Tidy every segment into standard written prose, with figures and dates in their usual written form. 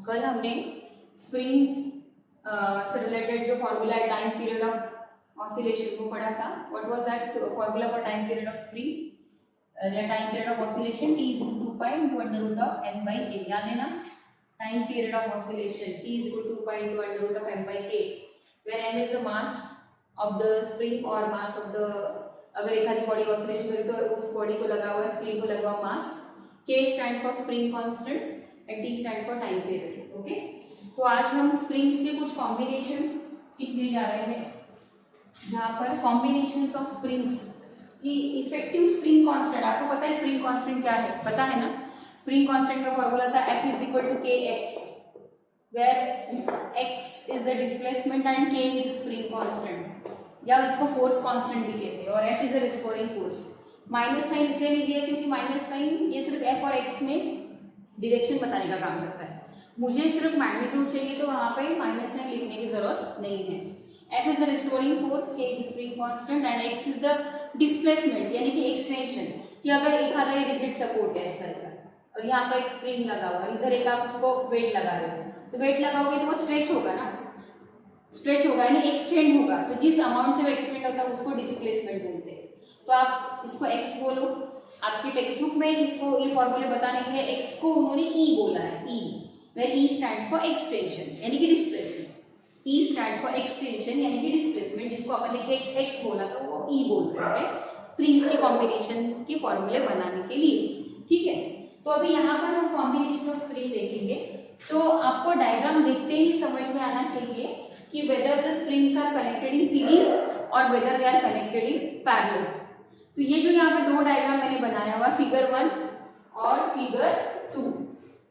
कल हमने स्प्रिंग से रिलेटेड जो फॉर्मूला है टाइम पीरियड ऑफ ऑसिलेशन को पढ़ा था. What was that formula for time period of spring या time period of oscillation? T is equal to 2 pi into under root of m by k. याद है ना? Time period of oscillation T is equal to 2 pi into under root of m by k, where m is the mass of the spring or mass of the, अगर एक आधी body oscillation करे तो उस body को लगा हुआ spring को लगा हुआ मास. K stand for spring constant and T stand for time period. Okay, तो आज हम स्प्रिंग्स के कुछ कॉम्बिनेशन सीखने जा रहे हैं, जहाँ पर कॉम्बिनेशंस ऑफ स्प्रिंग्स की इफेक्टिव स्प्रिंग कांस्टेंट. आपको पता है स्प्रिंग कांस्टेंट क्या है? पता है ना? स्प्रिंग कांस्टेंट का फॉर्मूला था F is equal to kx, where x is the displacement and k is the spring constant, या इसको फोर्स कांस्टेंट भी कहते हैं, और F is the restoring force. Minus sign इसलिए नहीं दिया क्योंकि माइनस साइन ये सिर्फ F और x में डायरेक्शन बताने का काम करता है. मुझे सिर्फ मैग्नीट्यूड चाहिए तो वहाँ पे माइनस साइन लिखने की जरूरत नहीं है. F is the restoring force, K is spring constant and x is the displacement यानी कि एक्सटेंशन. कि अगर एक आधा ये रिजिड सपोर्ट है ऐसा ऐसा और यहाँ पर एक स्प्रिंग लगा हुआ, इधर एक आप उसको वेट लगा रहे हो, तो वेट लगाओगे तो वो स्ट्रेच होगा ना, स्ट्रेच होगा यानी एक्सटेंड होगा. तो जिस अमाउंट से वो एक्सटेंड होता है उसको डिस्प्लेसमेंट बोलते हैं. तो आप इसको x बोलो. आपकी टेक्स्ट बुक में इसको ये फॉर्मूले बताने के लिए x को उन्होंने e बोला है, e, where e stands for extension यानी कि displacement. E stands for extension यानी कि डिस्प्लेसमेंट, जिसको अपन ने x बोला तो वो e बोलते हैं स्प्रिंग्स के कॉम्बिनेशन के फॉर्मूले बनाने के लिए. ठीक है, तो अभी यहाँ पर हम कॉम्बिनेशन ऑफ स्प्रिंग देखेंगे. तो आपको डायग्राम देखते ही समझ में आना चाहिए कि whether the springs are connected in series और whether they are connected in parallel. तो ये जो यहाँ पे दो डायग्राम मैंने बनाया हुआ फिगर 1 और फिगर 2,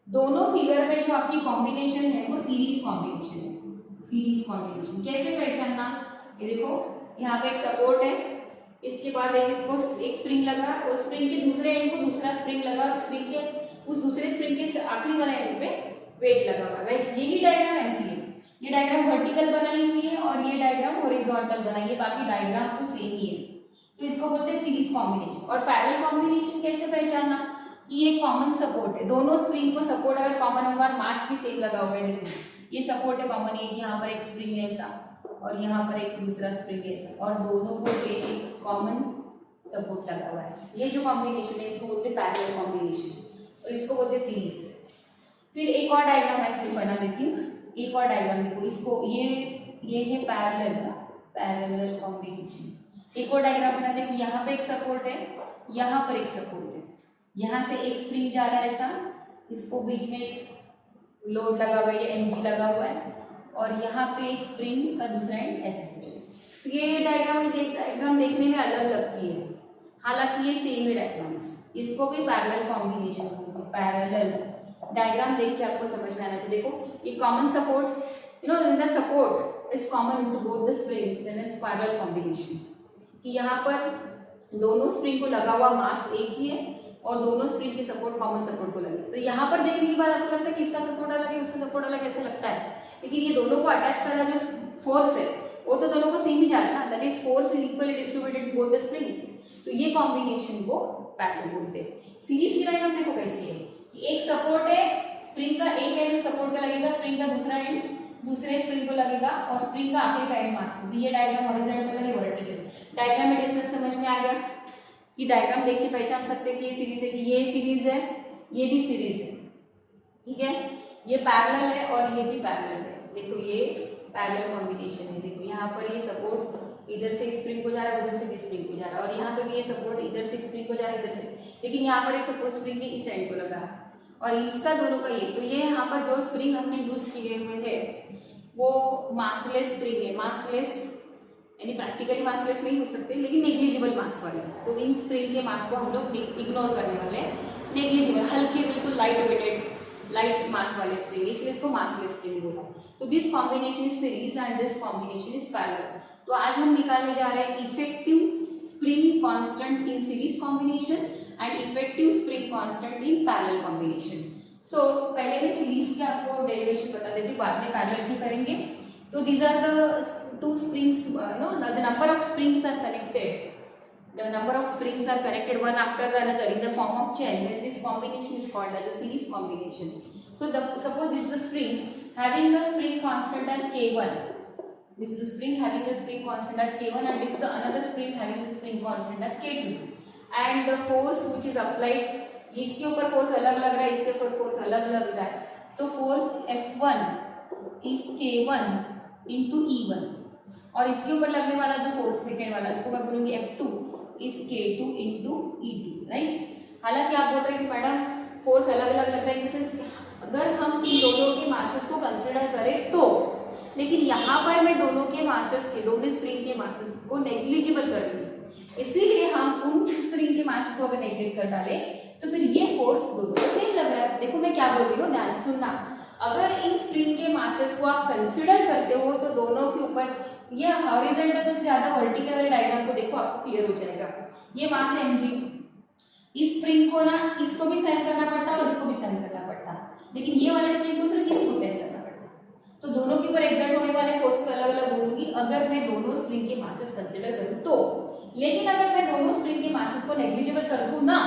दोनों फिगर में जो आपकी कॉम्बिनेशन है वो सीरीज कॉम्बिनेशन है. सीरीज कॉम्बिनेशन कैसे पहचानना? ये देखो यहाँ पे एक सपोर्ट है, इसके बाद एक इसको एक स्प्रिंग लगा और स्प्रिंग के दूसरे एंड को दूसरा स्प्रिंग लगा और स्प्रिंग के उस दूसरे स्प्रिंग के आखिरी वाले एंड पे वेट लगा हुआ. वैसे यही डायग्राम ऐसी है. ये डायग्राम वर्टिकल बनाई हुई है और ये डायग्राम हॉरिजॉन्टल बनाई है, बाकी डायग्राम तो सेम ही है. तो इसको बोलते हैं सीरीज कॉम्बिनेशन. और पैरेलल कॉम्बिनेशन कैसे पहचानना? ये कॉमन सपोर्ट है, दोनों स्प्रिंग को सपोर्ट अगर कॉमन होगा और मास भी सेम लगा हुआ है. देखो ये सपोर्ट है कॉमन, एक यहाँ पर एक स्प्रिंग है ऐसा और यहाँ पर एक दूसरा स्प्रिंग है ऐसा, और दोनों को एक कॉमन सपोर्ट लगा हुआ है. ये जो कॉम्बिनेशन है इसको बोलते हैं पैरेलल कॉम्बिनेशन और इसको बोलते हैं सीरीज. फिर एक और डायग्राम ऐसे बना देती हूँ. एक और डायग्राम देखो, इसको ये है पैरेलल कॉम्बिनेशन. एक और डायग्राम बना देखो, यहाँ पे एक सपोर्ट है, यहाँ पर एक सपोर्ट है, यहाँ से एक स्प्रिंग जा रहा है ऐसा, इसको बीच में लोड लगा हुआ है, mg लगा हुआ है, और यहाँ पे एक स्प्रिंग का दूसरा एंड ऐसे स्प्रिंग. तो ये डायग्राम देखने में अलग लगती है, हालांकि ये सेम ही डायग्राम है. इसको भी पैरेलल कॉम्बिनेशन बोलते हैं. पैरेलल डायग्राम देख के आपको समझ में आना चाहिए. देखो ये common support, you know the support is common to both the springs, then is parallel combination. कि यहाँ पर दोनों स्प्रिंग को लगा हुआ मास एक ही है और दोनों स्प्रिंग के सपोर्ट कॉमन सपोर्ट को लगे. तो यहाँ पर देखने के बाद आपको लगता है कि इसका सपोर्ट अलग है उसका सपोर्ट अलग, ऐसा लगता है, लेकिन ये दोनों को अटैच करा जो फोर्स है वो तो दोनों को सेम ही जा रहा है ना. That is force is equally distributed both the springs. तो ये कॉम्बिनेशन को पैरेलल बोलते हैं. सीरीज की डायग्राम देखो कैसी है. एक सपोर्ट है, स्प्रिंग का एक एंड सपोर्ट का लगेगा, स्प्रिंग का दूसरा एंड दूसरे स्प्रिंग को लगेगा और स्प्रिंग का आखिरी का एंड मास को. ये डायग्राम हॉरिजॉन्टल है, वर्टिकल. डायग्राम में डिफरेंस समझ में आ गया कि डायग्राम देख के पहचान सकते हैं कि ये सीरीज है, कि ये सीरीज है, ये भी सीरीज है. ठीक है, ये पैरेलल है और ये भी पैरेलल है. देखो ये पैरेलल कॉम्बिनेशन है. देखो यहाँ पर ये सपोर्ट इधर से स्प्रिंग को जा रहा है, उधर से भी स्प्रिंग को जा रहा है, और यहाँ पे भी ये सपोर्ट इधर से स्प्रिंग को जा रहा है, इधर से, लेकिन यहाँ पर एक सपोर्ट स्प्रिंग के इस एंड को लगा है और इसका दोनों का ये. तो ये यहाँ पर जो स्प्रिंग हमने यूज किए हुए हैं वो मासलेस स्प्रिंग है. मासलेस यानी प्रैक्टिकली मासलेस नहीं हो सकते, लेकिन नेग्लिजिबल मास वाले. तो इन स्प्रिंग के मास को हम लोग इग्नोर करने वाले हैं. नेग्लिजिबल, हल्के, बिल्कुल लाइट वेटेड, लाइट मास वाले स्प्रिंग, इसलिए इसको मासलेस स्प्रिंग बोला. तो this combination is series and this combination is parallel. तो आज हम निकालने जा रहे हैं effective spring constant in series combination and effective spring constant in parallel combination. So पहले मैं सीरीज के आपको डेरिवेशन बता देती हूँ, बाद में पैरेलल भी करेंगे. तो these are the two springs, the number of springs are connected. The number of springs are connected one after the another in the form of chain. Then this combination is called as a series combination. So suppose this is the spring having the spring constant as K1. This is the spring having the spring constant as K1 and this is the another spring having the spring constant as K2. And the force which is applied, इसके ऊपर force अलग लग रहा है, इसके ऊपर force अलग लग रहा है, तो force F1 is K1 into E1 और इसके ऊपर लगने वाला जो फोर्स सेकेंड वाला इसको मैं बोलूँगी F2 is K2 into E2, right. हालांकि आप बोल रहे हैं कि मैडम फोर्स अलग अलग लग रहा है, जैसे अगर हम इन दोनों के मासेस को कंसिडर करें तो, लेकिन यहाँ पर मैं दोनों के मासेस के, दोनों स्प्रिंग के मासेस को नेग्लिजिबल कर रही हूँ, इसीलिए हम उन स्प्रिंग के मासेस को अगर नेग्लेक्ट कर डाले तो फिर ये फोर्स दोनों को सेम लग रहा है। देखो मैं क्या बोल रही हूँ, ध्यान से सुनना। अगर इन स्प्रिंग के मासेस को आप कंसिडर करते हो तो दोनों के ऊपर ये हॉरिजॉन्टल से ज्यादा वर्टिकल वाले डायग्राम को देखो, आपको क्लियर हो जाएगा। ये मास है mg, इस स्प्रिंग को ना इसको भी सहन करना पड़ता है और इसको भी सहन करना पड़ता है, लेकिन ये वाले स्प्रिंग को सिर्फ इसी को सहन करना पड़ता है। तो दोनों के ऊपर एग्जर्ट होने वाले फोर्सेस अलग अलग होंगी अगर मैं दोनों स्प्रिंग के मासेस कंसिडर करूँ तो। लेकिन अगर मैं दोनों स्प्रिंग के मासेस को नेग्लिजिबल कर दूं ना,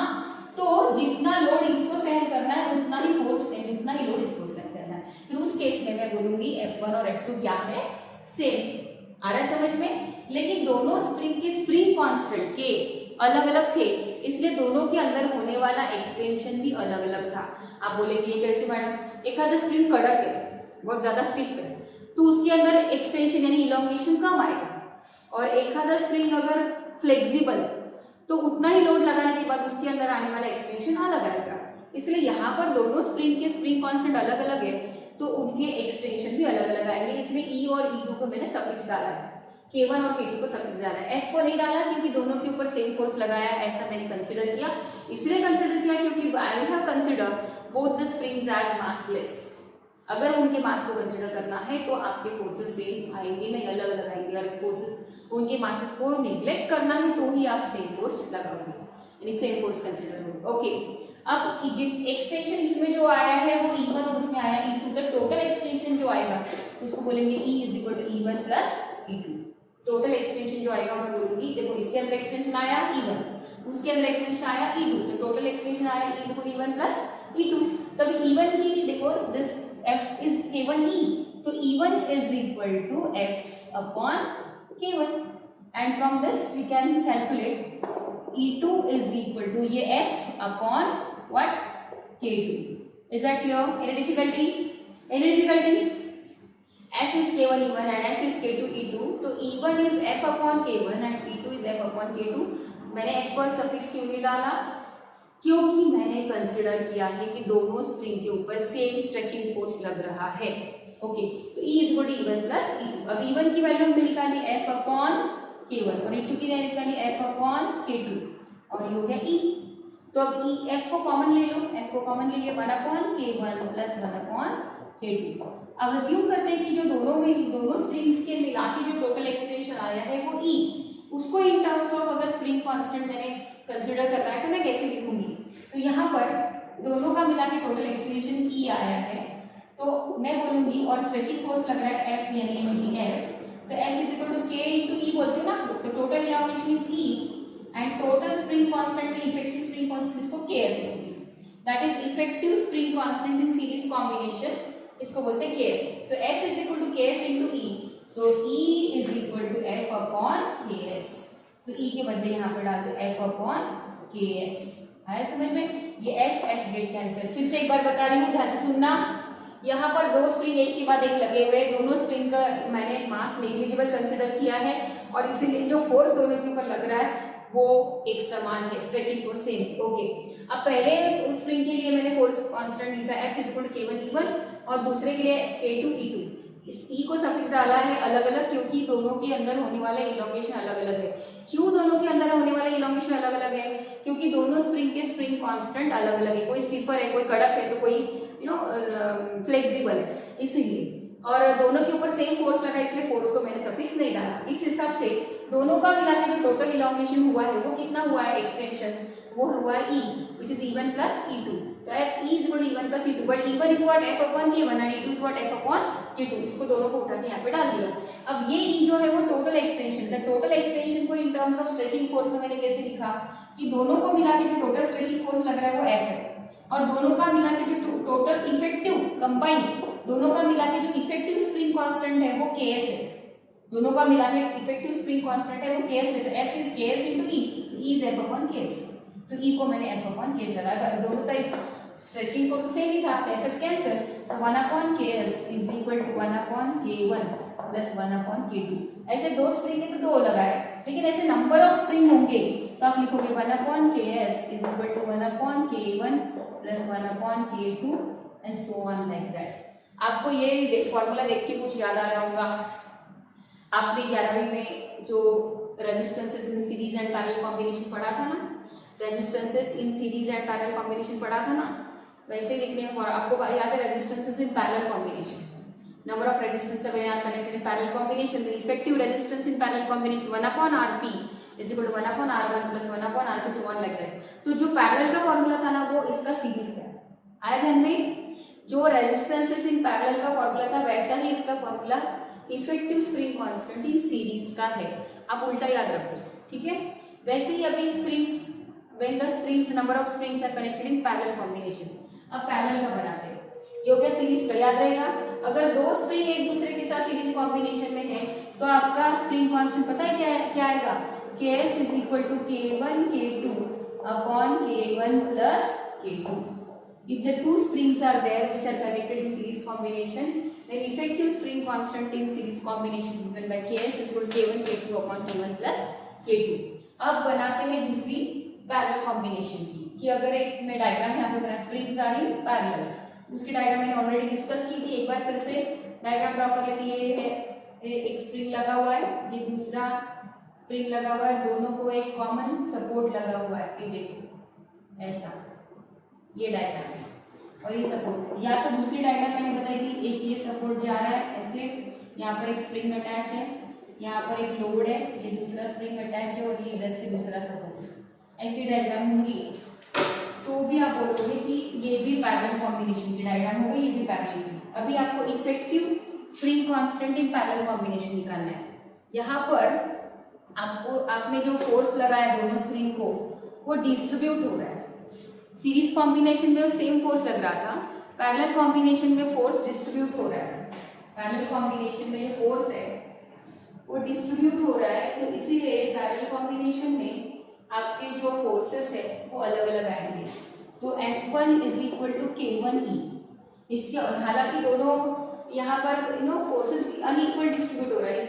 तो जितना लोड इसको सहन करना है उतना ही फोर्स उतना ही लोड इसको सहन करना है। फिर उस केस में मैं बोलूंगी F1 और F2 क्या है, सेम। आ रहा है समझ में। लेकिन दोनों स्प्रिंग के स्प्रिंग कांस्टेंट के अलग अलग थे, इसलिए दोनों के अंदर होने वाला एक्सटेंशन भी अलग अलग था। आप बोलेंगे ये कैसे मैडम, एक आधा स्प्रिंग कड़क है, बहुत ज्यादा स्टिफ है, तो उसके अंदर एक्सटेंशन यानी इलोंगेशन कम आएगा, और एक आधा स्प्रिंग अगर फ्लेक्सिबल तो उतना ही लोड लगाने के बाद उसके अंदर आने वाला एक्सटेंशन अलग आएगा। इसलिए यहाँ पर दोनों स्प्रिंग के स्प्रिंग कांस्टेंट अलग अलग है तो उनके एक्सटेंशन भी अलग अलग आएंगे। इसलिए E और E2 को मैंने सफिक्स डाला है, K1 और K2 को सफिक्स डाला है। F को नहीं डाला क्योंकि दोनों के ऊपर सेम फोर्स लगाया है, ऐसा मैंने कंसिडर किया। इसलिए कंसिडर किया क्योंकि I have consider both the springs as massless. अगर उनके मास को कंसिडर करना है तो आपके फोर्सेस सेम आएंगे, नहीं अलग अलग आएंगे। और फोर्सेस उनके मासेस को निग्लेक्ट करना है तो ही आप सेम फोर्स लगाओगे, यानी सेम फोर्स कंसिडर होगा। ओके, अब एक्सटेंशन इसमें जो आया है वो E1 और उसमें आया E2, तो टोटल एक्सटेंशन जो आएगा उसको बोलेंगे E is equal to E1 plus E2। Total extension जो आएगा मैं बोलूंगी, देखो इसके अंदर एक्सटेंशन आया E1, उसके अंदर एक्सटेंशन आया E2, तो टोटल एक्सटेंशन आया E equal to E1 plus E2। तब E1 की देखो दिस F इज K1E, तो E1 is equal to F upon K1 and from this we can calculate E2 is equal to ये F upon what, K2. Is that clear? Any difficulty? Any difficulty? F is K1 E1 and F is K2 E2, तो E1 is F upon K1 and E2 is F upon K2। मैंने F पर suffix क्यों नहीं डाला, क्योंकि मैंने consider किया है कि दोनों स्प्रिंग के ऊपर सेम स्ट्रेचिंग फोर्स लग रहा है। ओके, तो E is equal to E1 plus E2। अब E1 की वैल्यू हमने निकाली F अपॉन K1 और E2 की वैल्यू निकाली F अपॉन K2 और ये हो गया E। तो अब F को कॉमन ले लो, F को कॉमन ले लिया 1 upon K1 plus 1 upon K2। अब अज्यूम करते हैं कि जो दोनों स्प्रिंग के मिला के जो टोटल एक्सटेंशन आया है वो E, उसको इन टर्म्स ऑफ अगर स्प्रिंग कांस्टेंट मैंने कंसिडर करना है तो मैं कैसे लिखूंगी। तो यहाँ पर दोनों का मिला के टोटल एक्सटेंशन E आया है, तो मैं बोलूंगी और स्ट्रेचिंग फोर्स लग रहा है F यानी mgF, तो F is equal to K into E बोलते हो ना, तो total elasticity is E and total spring constant में इफेक्टिव स्प्रिंग कांस्टेंट इसको Ks बोलते हैं, that is effective spring constant in series combination, इसको बोलते हैं Ks। तो F is equal to Ks into E, तो E is equal to F upon Ks, तो E के बदले यहाँ पे डाल दो F अपॉन Ks। आया समझ में, ये F गेट कैंसिल। फिर से एक बार बता रही हूँ, ध्यान से सुनना। यहाँ पर दो स्प्रिंग एक के बाद एक लगे हुए, दोनों स्प्रिंग का मैंने मास नेग्लिजिबल कंसिडर किया है और इसीलिए जो फोर्स दोनों के ऊपर लग रहा है वो एक समान है, स्ट्रेचिंग फोर्स सेम। ओके, अब पहले स्प्रिंग के लिए मैंने फोर्स कांस्टेंट लिखा F is equal to K1 E1 और दूसरे के लिए K2 E2। इस E को सफिक्स डाला है अलग अलग क्योंकि दोनों के अंदर होने वाला इलोंगेशन अलग अलग है। क्यों दोनों के अंदर होने वाला इलोंगेशन अलग अलग है, क्योंकि दोनों स्प्रिंग के स्प्रिंग कांस्टेंट अलग अलग है, कोई स्टिफर है, कोई कड़क है, तो कोई फ्लेक्सिबल है, इसीलिए। और दोनों के ऊपर सेम फोर्स लगा इसलिए फोर्स को मैंने सफिक्स नहीं डाला। इस हिसाब से दोनों का मिला के जो टोटल इलोंगेशन हुआ है वो कितना हुआ है, एक्सटेंशन वो हुआ है E which is E1 plus E2। तो F E is equal to E1 plus E2, but E1 is what F upon K1 and E2 is what F upon K2। इसको दोनों को उठा के यहाँ पे डाल दिया। अब ये E जो है वो total extension, the total extension को in terms of stretching force में मैंने कैसे लिखा कि दोनों को मिला के जो टोटल स्ट्रेचिंग फोर्स लग रहा है वो F है और दोनों का मिला के जो टोटल इफेक्टिव कंबाइन दोनों का मिला के जो इफेक्टिव स्प्रिंग कांस्टेंट है वो Ks है। दोनों का मिला के इफेक्टिव स्प्रिंग कांस्टेंट है वो Ks है। तो F is Ks into E, E is F upon Ks। तो ई को मैंने F अपॉन Ks लगाया। दोनों टाइप स्ट्रेचिंग को तो सेम ही था, तो F cancel. So 1 upon Ks is equal to 1 upon K1 plus 1 upon K2। ऐसे दो स्प्रिंग है तो दो लगाए, लेकिन ऐसे नंबर ऑफ स्प्रिंग होंगे तो आप लिखोगे 1 upon Ks is equal to 1 upon K1 plus 1 upon K2 and so on like that. आपको ये फॉर्मूला देख के कुछ याद आ रहा होगा। आपने 11वीं में जो resistances in series and parallel combination पढ़ा था ना, resistances in series and parallel combination पढ़ा था ना, वैसे लिखने में आपको याद है resistances in parallel combination. Number of resistance are connected in parallel combination, the effective resistance in parallel combination 1 upon Rp is equal to 1 upon R1 plus 1 upon R2 so on like that. तो जो parallel का formula था ना वो इसका series का आया ध्यान में। जो रेजिस्टेंसेस इन पैरेलल का फॉर्मूला था वैसा ही इसका formula effective spring constant in series का है। आप उल्टा याद रखो, ठीक है। वैसे ही अभी springs when the springs number of springs are connected in parallel combination, अब पैरेलल का बनाते हैं। ये हो गया सीरीज का, याद रहेगा। अगर दो स्प्रिंग एक दूसरे के साथ सीरीज कॉम्बिनेशन में है तो आपका स्प्रिंग कांस्टेंट पता है क्या आएगा? Ks is equal to K1 K2 upon K1 plus K2। If the two springs are there which are connected in series combination, then effective spring constant in series combination is given by Ks equal to K1 K2 upon K1 plus K2। अब बनाते हैं दूसरी parallel combination की, कि अगर एक में diagram यहाँ पे बना स्प्रिंग्स आर इन पैरेलल, उसकी डायग्राम मैंने ऑलरेडी डिस्कस की थी। एक बार फिर से डायग्राम ड्रॉ कर लेते। ये है एक स्प्रिंग लगा हुआ है, ये दूसरा स्प्रिंग लगा हुआ है, दोनों को एक कॉमन सपोर्ट लगा हुआ है। ये देखो ऐसा, ये डायग्राम है और ये सपोर्ट। या तो दूसरी डायग्राम मैंने बताई थी, एक ये सपोर्ट जा रहा है ऐसे, यहाँ पर एक स्प्रिंग अटैच है, यहाँ पर एक लोड है, ये दूसरा स्प्रिंग अटैच है और ये इधर से दूसरा सपोर्ट। ऐसी डायग्राम होंगी तो भी आप बोलोगे कि ये भी पैरेलल कॉम्बिनेशन की डायग्राम हो गई, ये भी पैरेलल की। अभी आपको effective spring constant in parallel combination निकालना है। यहाँ पर आपने जो फोर्स लगाया दोनों स्प्रिंग को वो डिस्ट्रीब्यूट हो रहा है। सीरीज कॉम्बिनेशन में सेम फोर्स लग रहा था, पैरेलल कॉम्बिनेशन में फोर्स डिस्ट्रीब्यूट हो रहा है। पैरेलल कॉम्बिनेशन में जो फोर्स है वो डिस्ट्रीब्यूट हो रहा है, तो इसीलिए पैरेलल कॉम्बिनेशन में आपके जो फोर्सेस है वो अलग अलग आएंगे। तो F1 is equal to K1E। इसके हालांकि दोनों यहाँ पर फोर्सेस अनइक्वल डिस्ट्रीब्यूट हो रहा है।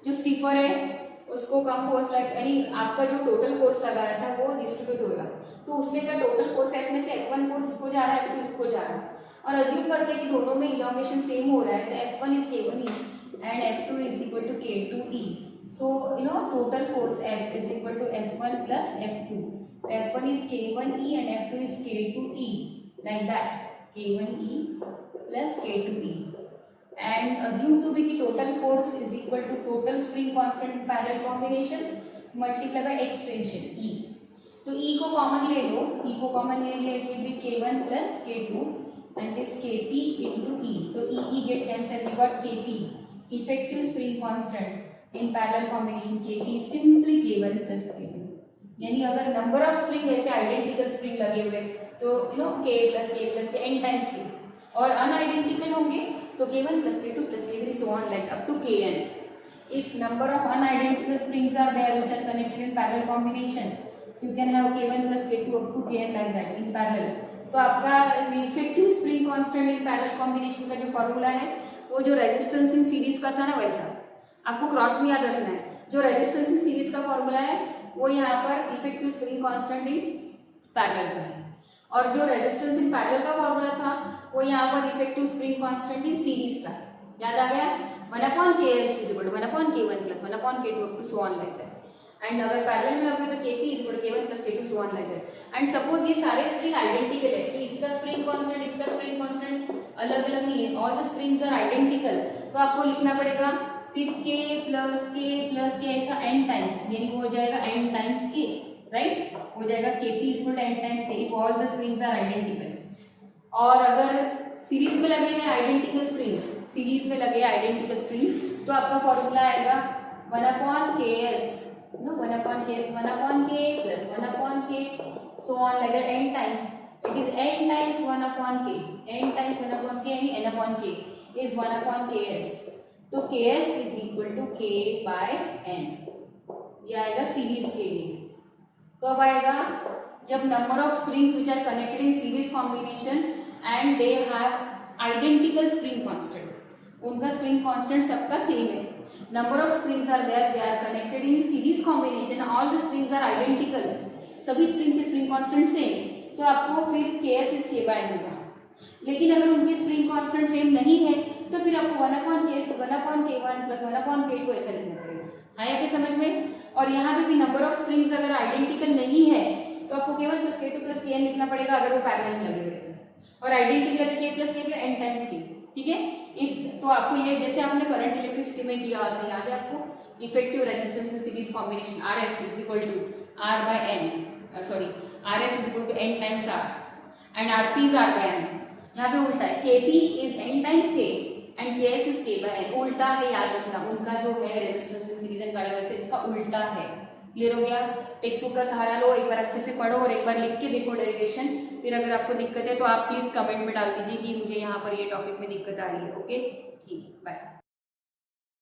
जो स्टीफर है उसको कम फोर्स यानी आपका जो टोटल फोर्स लगाया था वो डिस्ट्रीब्यूट होगा, तो उसमें का टोटल फोर्स F में से F1 फोर्स इसको जा रहा है, F2 इसको जा रहा है। और अज्यूम करते हैं कि दोनों में इलॉन्गेशन सेम हो रहा है, तो F1 is K1E and F2 is equal to K2E। So total force F is equal to F1 plus F2। F1 is K1E and F2 is K2E, like that, K1E plus K2E, and assume to be कि total force is equal to total spring constant in parallel combination multiplied by extension E। तो E को common ले लो, E को common ले लिया, it will be K1 plus K2 and this KP into E। तो E get cancelled, we got KP, effective spring constant in parallel combination KP is simply K1 plus K2। यानी अगर number of spring ऐसे identical spring लगे हुए तो K plus के n times के, और अनआइडेंटिकल होंगे तो K1 plus K2 plus K3 so on like up to Kn। If number of unidentical springs are there which are connected in parallel combination, so you can have K1 plus K2 up to Kn like that in parallel। तो आपका effective spring constant in parallel combination का जो formula है वो जो resistance in series का था ना वैसा आपको क्रॉस में याद रखना है। जो रेजिस्टेंस इन सीरीज का फॉर्मूला है वो यहाँ पर effective spring constant in parallel का है, और जो रेजिस्टेंस इन पैरेलल का फॉर्मूला था वो यहाँ पर effective spring constant in series का है। याद आ गया? 1/Ks is equal to 1/K1 plus 1/K2 up to so on like that. And अगर पैरेलल में होगा तो Kp is equal to K1 plus K2 so on like that. And suppose ये सारे स्प्रिंग आइडेंटिकल है, तो इसका स्प्रिंग कांस्टेंट इसका स्प्रिंग कांस्टेंट अलग अलग नहीं है, all the springs are identical, तो आपको लिखना पड़ेगा फिर K प्लस K ऐसा n टाइम्स, यानी वो हो जाएगा n टाइम्स K, राइट, हो जाएगा Kp is equal to n times K if all the springs are identical. और अगर सीरीज में लगे हैं आइडेंटिकल स्प्रिंग्स, सीरीज में लगे आइडेंटिकल स्प्रिंग, तो आपका फॉर्मूला आएगा 1/Ks, 1/K plus 1/K so on like that n times. It is n times 1 upon k, n times 1 upon k यानी n upon k is 1 upon ks, तो ks is equal to k by n, ये आएगा series के लिए। तो अब आएगा जब number of spring which are connected in series combination and they have identical spring constant, उनका स्प्रिंग कांस्टेंट सबका सेम है, number of springs are there, they are connected in series combination, all the springs are identical, सभी spring के spring constant same, तो आपको फिर ks is k by n होगा। लेकिन अगर उनके स्प्रिंग कांस्टेंट सेम नहीं है तो फिर आपको 1 upon k, 1 upon k1 plus 1 upon k2 ऐसा लिखना पड़ेगा। आया क्या समझ में? और यहाँ पे भी नंबर ऑफ स्प्रिंग्स अगर आइडेंटिकल नहीं है तो आपको k1 plus k2 plus kn लिखना पड़ेगा अगर वो पैरेलल में लगे हुए थे, और आइडेंटिकल है k plus k n times k, ठीक है। तो आपको ये जैसे आपने करंट इलेक्ट्रिसिटी में किया था, याद है आपको, effective resistance in series combination RS is equal to R by n, sorry RS is equal to n times R and RP is R by n। यहाँ पे उल्टा है, KP is n times k and KS is k by n, उल्टा है, याद रखना, उनका जो है resistance in series and parallel से इसका उल्टा है। क्लियर हो गया? टेक्स्ट बुक का सहारा लो, एक बार अच्छे से पढ़ो और एक बार लिख के देखो डेरिवेशन, फिर अगर आपको दिक्कत है तो आप प्लीज कमेंट में डाल दीजिए कि मुझे यहाँ पर ये टॉपिक में दिक्कत आ रही है। ओके, ठीक है, बाय।